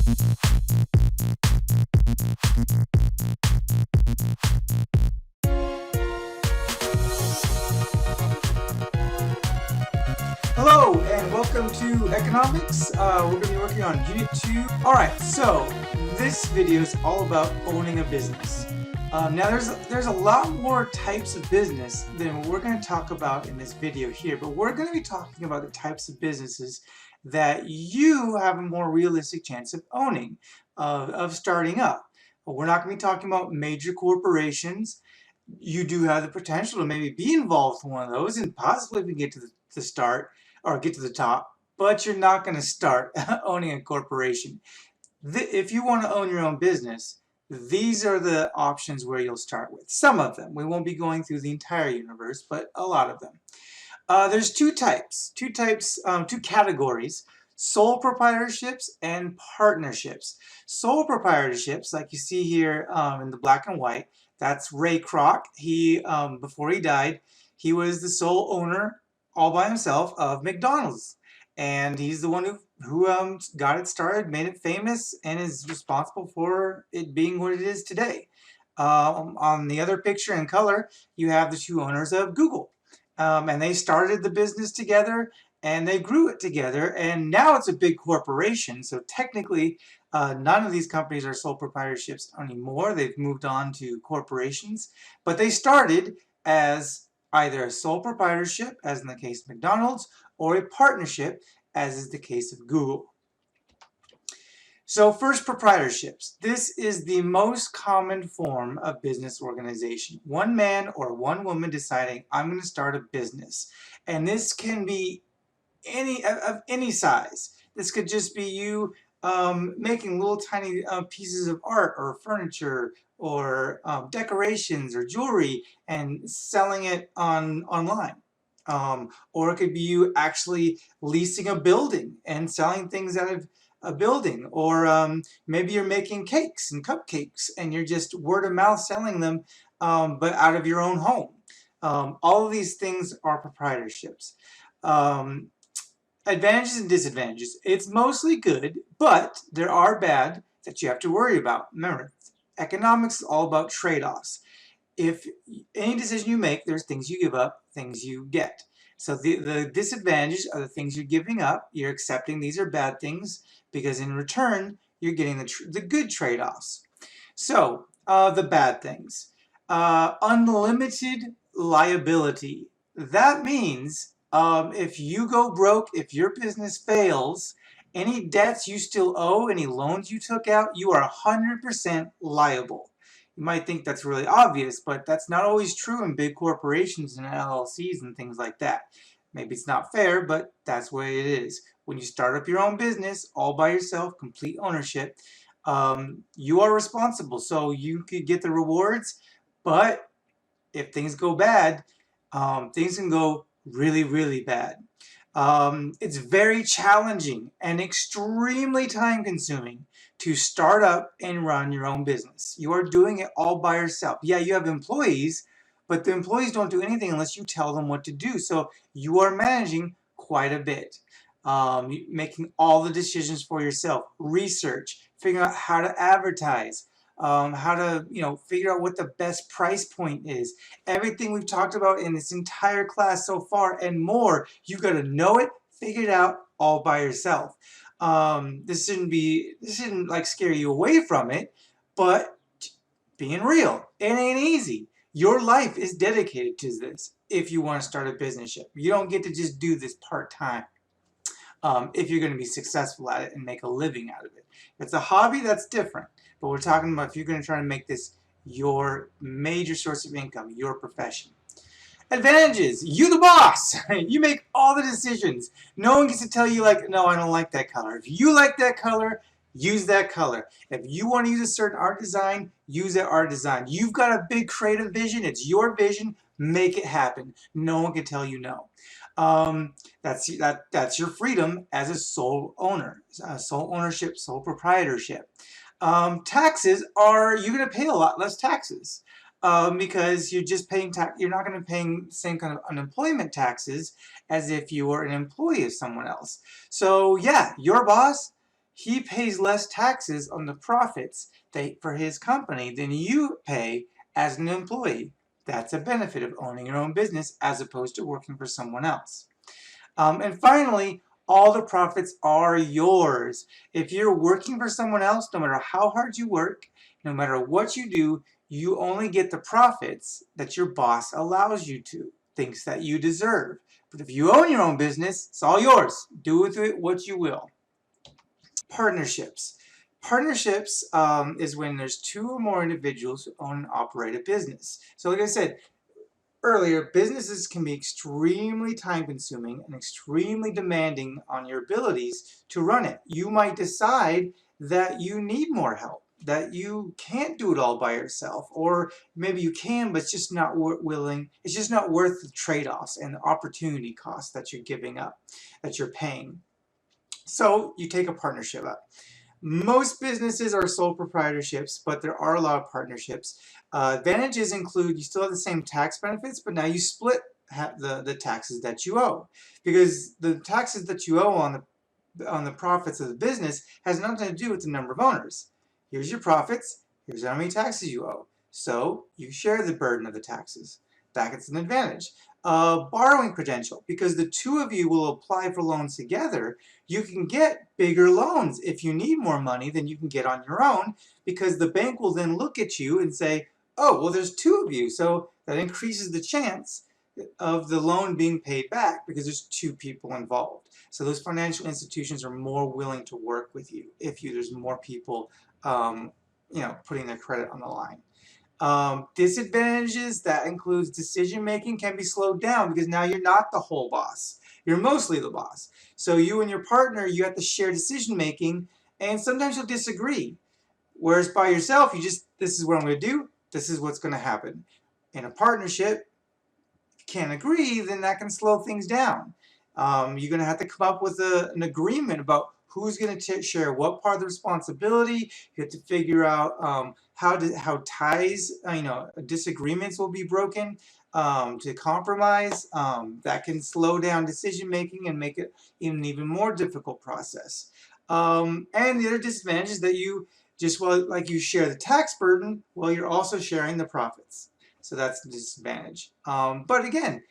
Hello and welcome to Economics. We're going to be working on Unit 2. Alright, so this video is all about owning a business. Now there's a lot more types of business than what we're going to talk about in this video here, but we're going to be talking about the types of businesses that you have a more realistic chance of owning, of starting up. But we're not going to be talking about major corporations. You do have the potential to maybe be involved in one of those and possibly even get to the start or get to the top, but you're not going to start owning a corporation. If you want to own your own business, these are the options where you'll start with. Some of them. We won't be going through the entire universe, but a lot of them. There's two categories: sole proprietorships and partnerships. Sole proprietorships, like you see here in the black and white, that's Ray Kroc. He, before he died, he was the sole owner all by himself of McDonald's. And he's the one who got it started, made it famous, and is responsible for it being what it is today. On the other picture in color, you have the two owners of Google. And they started the business together, and they grew it together, and now it's a big corporation. So technically, none of these companies are sole proprietorships anymore. They've moved on to corporations. But they started as either a sole proprietorship, as in the case of McDonald's, or a partnership, as is the case of Google. So first, proprietorships. This is the most common form of business organization. One man or one woman deciding, I'm going to start a business. And this can be of any size. This could just be you making little tiny pieces of art or furniture or decorations or jewelry and selling it online. Or it could be you actually leasing a building and selling things out of a building. Or maybe you're making cakes and cupcakes and you're just word of mouth selling them, but out of your own home. All of these things are proprietorships. Advantages and disadvantages. It's mostly good, but there are bad that you have to worry about. Remember, economics is all about trade-offs. If any decision you make, there's things you give up, things you get. So the disadvantages are the things you're giving up. You're accepting these are bad things because in return, you're getting the good trade-offs. So the bad things. Unlimited liability. That means if you go broke, if your business fails, any debts you still owe, any loans you took out, you are 100% liable. You might think that's really obvious, but that's not always true in big corporations and LLCs and things like that. Maybe it's not fair, but that's the way it is. When you start up your own business, all by yourself, complete ownership, you are responsible. So you could get the rewards, but if things go bad, things can go really, really bad. It's very challenging and extremely time-consuming to start up and run your own business. You are doing it all by yourself. Yeah, you have employees, but the employees don't do anything unless you tell them what to do. So you are managing quite a bit, making all the decisions for yourself, research, figuring out how to advertise, how to figure out what the best price point is. Everything we've talked about in this entire class so far and more, you've got to know it, figure it out all by yourself. This shouldn't like scare you away from it, but being real, it ain't easy. Your life is dedicated to this if you want to start a business. You don't get to just do this part-time if you're going to be successful at it and make a living out of it. If it's a hobby, that's different. But we're talking about if you're going to try to make this your major source of income, your profession. Advantages. You the boss. You make all the decisions. No one gets to tell you like, no, I don't like that color. If you like that color, use that color. If you want to use a certain art design, use that art design. You've got a big creative vision. It's your vision. Make it happen. No one can tell you no. That's your freedom as a sole owner. Sole ownership, sole proprietorship. Taxes are, you're going to pay a lot less taxes. Because you're just paying tax. You're not going to pay the same kind of unemployment taxes as if you were an employee of someone else. So yeah, your boss, he pays less taxes on the profits for his company than you pay as an employee. That's a benefit of owning your own business as opposed to working for someone else. And finally, all the profits are yours. If you're working for someone else, no matter how hard you work, no matter what you do, you only get the profits that your boss allows you to, thinks that you deserve. But if you own your own business, it's all yours. Do with it what you will. Partnerships. Partnerships is when there's two or more individuals who own and operate a business. So like I said earlier, businesses can be extremely time consuming and extremely demanding on your abilities to run it. You might decide that you need more help, that you can't do it all by yourself, or maybe you can, but it's just not willing, it's just not worth the trade-offs and the opportunity costs that you're giving up, that you're paying. So you take a partnership up. Most businesses are sole proprietorships, but there are a lot of partnerships. Advantages include you still have the same tax benefits, but now you split the taxes that you owe, because the taxes that you owe on the profits of the business has nothing to do with the number of owners. Here's your profits, here's how many taxes you owe. So you share the burden of the taxes. That's an advantage. Borrowing credential, because the two of you will apply for loans together, you can get bigger loans if you need more money than you can get on your own, because the bank will then look at you and say, oh, well, there's two of you, so that increases the chance of the loan being paid back because there's two people involved. So those financial institutions are more willing to work with you if there's more people putting their credit on the line. Disadvantages, that includes decision making can be slowed down because now you're not the whole boss. You're mostly the boss. So you and your partner, you have to share decision making, and sometimes you'll disagree. Whereas by yourself, this is what I'm going to do, this is what's going to happen. In a partnership, if you can't agree, then that can slow things down. You're going to have to come up with an agreement about who's going to share what part of the responsibility. You have to figure out how ties, disagreements will be broken, to compromise. That can slow down decision making and make it an even more difficult process. And the other disadvantage is that like you share the tax burden, well, you're also sharing the profits. So that's the disadvantage. But again,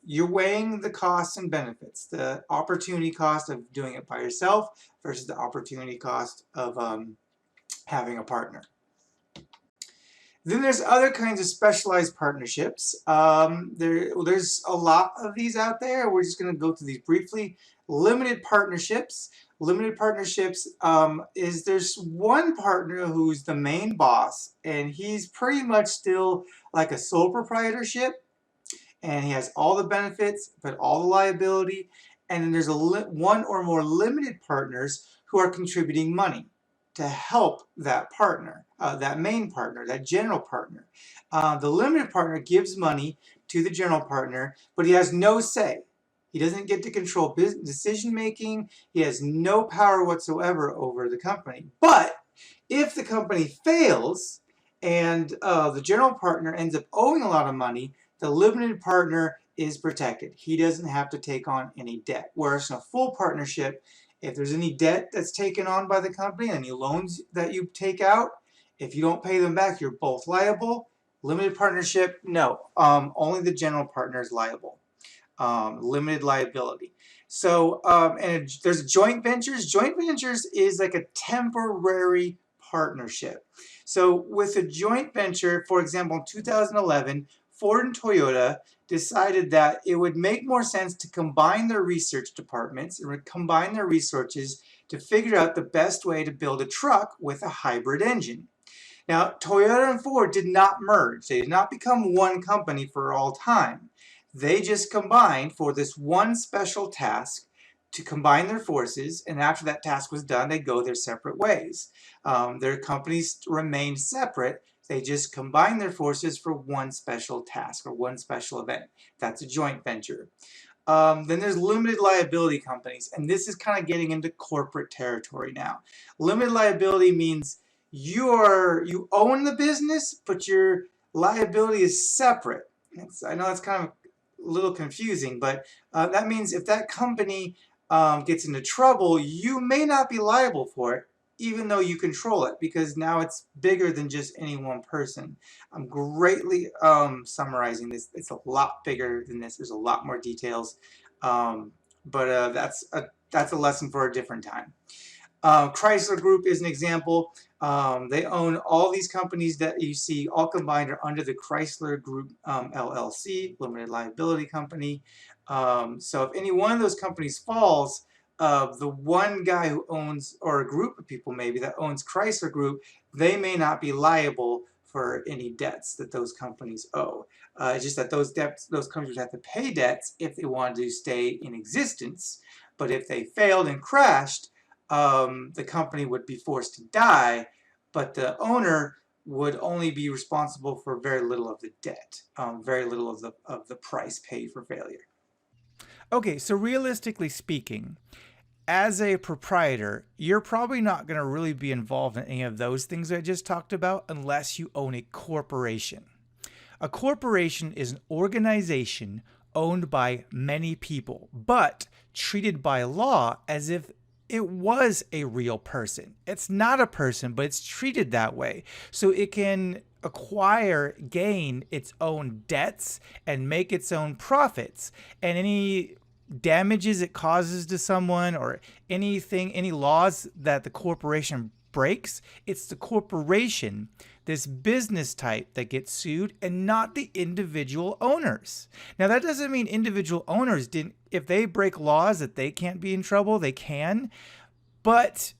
you're weighing the costs and benefits, the opportunity cost of doing it by yourself versus the opportunity cost of having a partner. Then there's other kinds of specialized partnerships. There's a lot of these out there. We're just going to go through these briefly. Limited partnerships. Limited partnerships is there's one partner who's the main boss, and he's pretty much still like a sole proprietorship, and he has all the benefits but all the liability. And then there's one or more limited partners who are contributing money to help that partner, that main partner, that general partner. The limited partner gives money to the general partner, but he has no say. He doesn't get to control decision making. He has no power whatsoever over the company. But if the company fails and the general partner ends up owing a lot of money, the limited partner is protected. He doesn't have to take on any debt. Whereas in a full partnership, if there's any debt that's taken on by the company, any loans that you take out, if you don't pay them back, you're both liable. Limited partnership, no. Only the general partner is liable. Limited liability. So, there's joint ventures. Joint ventures is like a temporary partnership. So with a joint venture, for example, in 2011, Ford and Toyota decided that it would make more sense to combine their research departments and combine their resources to figure out the best way to build a truck with a hybrid engine. Now, Toyota and Ford did not merge. They did not become one company for all time. They just combined for this one special task to combine their forces, and after that task was done, they'd go their separate ways. Their companies remained separate. They just combined their forces for one special task or one special event. That's a joint venture. Then there's limited liability companies, and this is kind of getting into corporate territory now. Limited liability means you own the business, but your liability is separate. I know that's kind of a little confusing, but that means if that company gets into trouble, you may not be liable for it, even though you control it, because now it's bigger than just any one person. I'm greatly summarizing this. It's a lot bigger than this. There's a lot more details, but that's a lesson for a different time. Chrysler Group is an example. They own all these companies that you see, all combined are under the Chrysler Group LLC, limited liability company. So if any one of those companies falls, the one guy who owns, or a group of people maybe that owns Chrysler Group, they may not be liable for any debts that those companies owe. It's just that those companies have to pay debts if they wanted to stay in existence. But if they failed and crashed, the company would be forced to die, but the owner would only be responsible for very little of the debt, very little of the price paid for failure. Okay, so realistically speaking, as a proprietor, you're probably not going to really be involved in any of those things I just talked about unless you own a corporation. A corporation is an organization owned by many people, but treated by law as if it was a real person. It's not a person, but it's treated that way. So it can gain its own debts and make its own profits. And any damages it causes to someone or any laws that the corporation breaks, it's the corporation, this business type, that gets sued and not the individual owners. Now, that doesn't mean individual owners if they break laws that they can't be in trouble, they can. But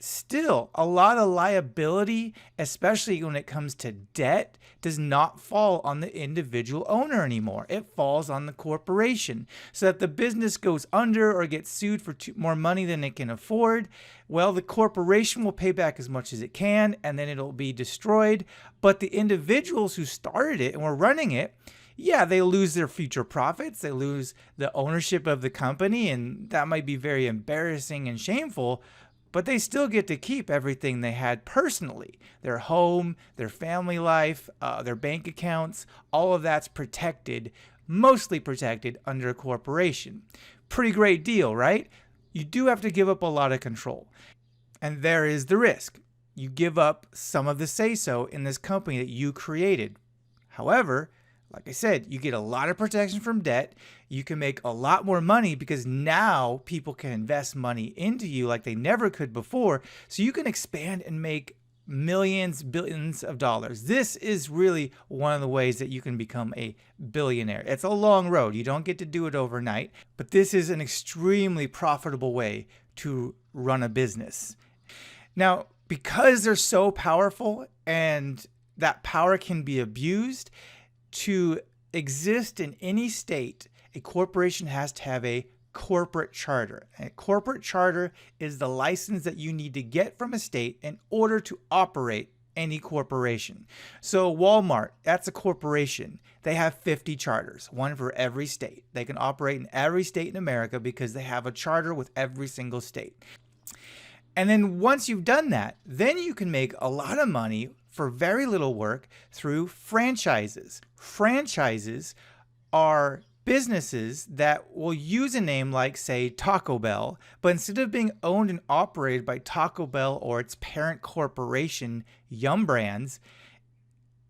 still, a lot of liability, especially when it comes to debt, does not fall on the individual owner anymore. It falls on the corporation. So if the business goes under or gets sued for more money than it can afford, well, the corporation will pay back as much as it can, and then it'll be destroyed. But the individuals who started it and were running it, yeah, they lose their future profits. They lose the ownership of the company, and that might be very embarrassing and shameful. But they still get to keep everything they had personally. Their home, their family life, their bank accounts, all of that's protected, mostly protected under a corporation. Pretty great deal, right? You do have to give up a lot of control. And there is the risk. You give up some of the say-so in this company that you created. However, like I said, you get a lot of protection from debt. You can make a lot more money because now people can invest money into you like they never could before. So you can expand and make millions, billions of dollars. This is really one of the ways that you can become a billionaire. It's a long road. You don't get to do it overnight, but this is an extremely profitable way to run a business. Now, because they're so powerful and that power can be abused, to exist in any state, a corporation has to have a corporate charter. A corporate charter is the license that you need to get from a state in order to operate any corporation. So Walmart, that's a corporation. They have 50 charters, one for every state. They can operate in every state in America because they have a charter with every single state. And then once you've done that, then you can make a lot of money for very little work through franchises. Franchises are businesses that will use a name like, say, Taco Bell, but instead of being owned and operated by Taco Bell or its parent corporation, Yum Brands,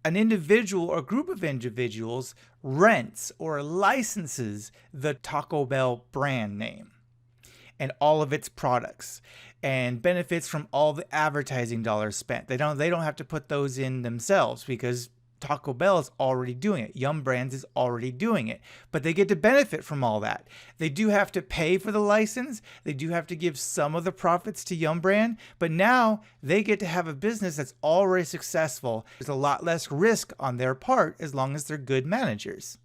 an individual or group of individuals rents or licenses the Taco Bell brand name and all of its products and benefits from all the advertising dollars spent. They don't have to put those in themselves because Taco Bell is already doing it. Yum Brands is already doing it. But they get to benefit from all that. They do have to pay for the license. They do have to give some of the profits to Yum Brand. But now they get to have a business that's already successful. There's a lot less risk on their part as long as they're good managers.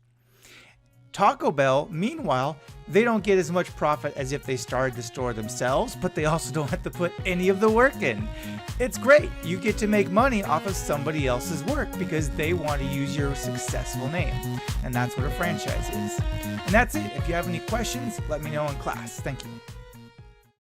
Taco Bell, meanwhile, they don't get as much profit as if they started the store themselves, but they also don't have to put any of the work in. It's great. You get to make money off of somebody else's work because they want to use your successful name. And that's what a franchise is. And that's it. If you have any questions, let me know in class. Thank you.